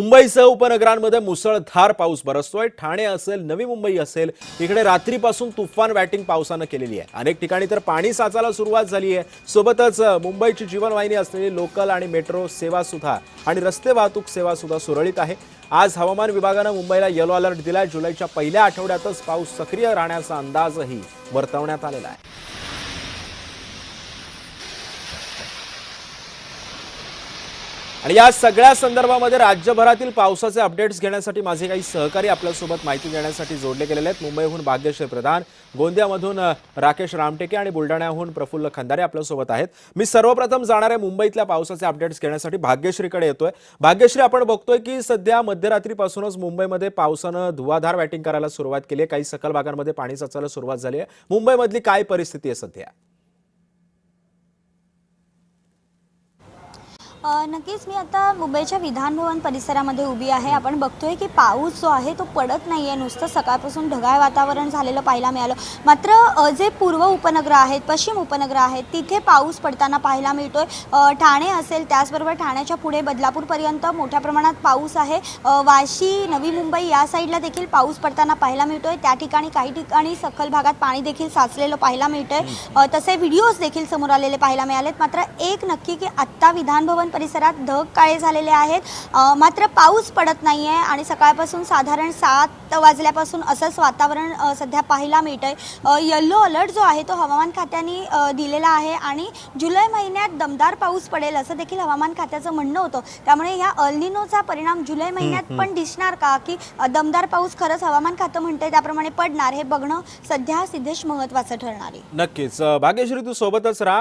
मुंबईसह उपनगरांमध्ये मुसळधार पाऊस बरसतोय। ठाणे असेल, नवी मुंबई असेल, इकडे रात्रीपासून तुफान बॅटिंग पावसाने केलेली आहे। अनेक ठिकाणी तर पाणी साचायला सुरुवात झाली आहे। सोबतच मुंबईची जीवनवाहिनी असलेली लोकल आणि मेट्रो सेवा सुद्धा आणि रस्ते वाहतूक सेवा सुद्धा सुरळीत आहे। आज हवामान विभागाने मुंबईला येलो अलर्ट दिलाय। जुलैच्या पहिल्या आठवड्यातच पाऊस सक्रिय राहण्याचा अंदाजही वर्तवण्यात आलेला आहे। आणि या सगळ्या संदर्भामध्ये राज्यभरातील पावसाचे अपडेट्स घेण्यासाठी माझे काही सहकारी आपल्यासोबत माहिती देण्यासाठी जोडले गेलेले आहेत। मुंबईहून भाग्यश्री प्रधान, गोंदियामधून राकेश रामटेके आणि बुलढाण्याहून प्रफुल्ल खंदारे आपल्यासोबत आहेत। मी सर्वप्रथम जाणार आहे मुंबईतल्या पावसाचे अपडेट्स घेण्यासाठी भाग्यश्रीकडे येतोय। भाग्यश्री, आपण बघतोय की सध्या मध्यरात्रीपासूनच मुंबईमध्ये पावसानं धुवाधार बॅटिंग करायला सुरुवात केली आहे। काही सखल भागांमध्ये पाणी साचायला सुरुवात झाली आहे। मुंबईमधली काय परिस्थिती आहे सध्या? नक्कीच मी आता मुंबईच्या विधान भवन परिसरामध्ये उभी आहे। आपण बघतोय की पाऊस जो आहे तो पडत नाहीये, नुसतं सकाळपासून ढगाळ वातावरण झालेलं पाहायला मिळालं। मात्र जे पूर्व उपनगर आहेत, पश्चिम उपनगर आहेत, तिथे पाऊस पडताना पाहायला मिळतोय। ठाणे असेल, त्याचबरोबर ठाण्याच्या पुढे बदलापूरपर्यंत मोठ्या प्रमाणात पाऊस आहे। वाशी, नवी मुंबई या साईडला देखील पाऊस पडताना पाहायला मिळतोय। त्या ठिकाणी काही ठिकाणी सखल भागात पाणी देखील साचलेलं पाहायला मिळतंय। तसे व्हिडिओज देखील समोर आलेले पाहायला मिळालेत। मात्र एक नक्की की आत्ता विधान भवन परिसरात ढग काळे झालेले आहेत, मात्र पाऊस पडत नाहीये आणि सकाळपासून साधारण 7 वाजल्यापासून असंच वातावरण सध्या पाहायला मिळतंय। येलो अलर्ट जो आहे तो हवामान खात्याने दिलेला आहे आणि जुलै महिन्यात दमदार पाऊस पडेल असं देखील हवामान खात्याचं म्हणणं होतं। त्यामुळे या एल निनोचा परिणाम जुलै महिन्यात पण दिसणार का, की दमदार पाऊस खरंच हवामान खातं म्हणतंय त्याप्रमाणे पडणार, हे बघणं सध्या सिद्धेश महत्त्वाचं ठरणार आहे। नक्कीच भाग्यश्री, तू सोबतच राहा।